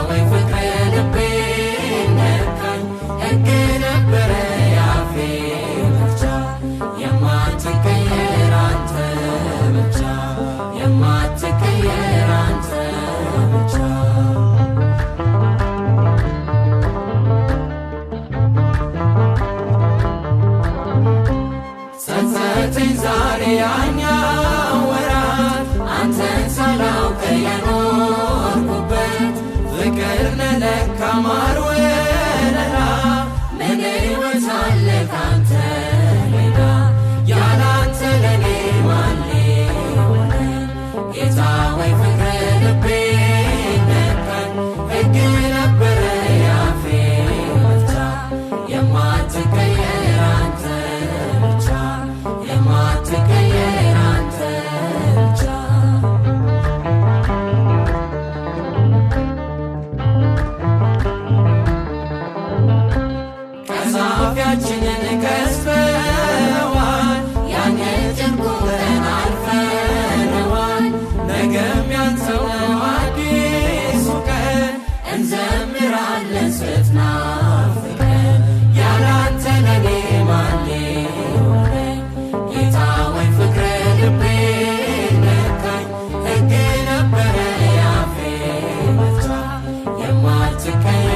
ወይ ፍቅር ልቤን ነካኝ ሕግ ነበረ ያፌ መፍቻ የማትቀየር አንተ ብቻ የማትቀየር አንተ ብቻ ጸጸተኝ ዛሬ ያኛው ወራት አንተን ሳላውቅ የኖርኩበት ፍቅር ነህ ለካ ማር ወለላ ምን ሕይወት አለ ካንተ ሌላ ያላንተ ለኔ ማን ሊሆነኝ ጌታ ወይ ፍቅር ልቤን ነካኝ ሕግ ነበረ ያፌ መፍቻ የማትቀየር አንተ ብቻ የማትቀየር አንተ ብቻ ቀዛፊያችንን ከስበዋል ያን ጭንቁን አልፈነዋል ነገም ያንተው ነው አዲሱ ቀን እንዘምራለን ስትናፍቀን ያላንተ ለኔ ማን ሊሆነኝ ጌታ ወይ ፍቅር ልቤን ነካኝ ሕግ ነበረ ያፌ መፍቻ የማትቀየር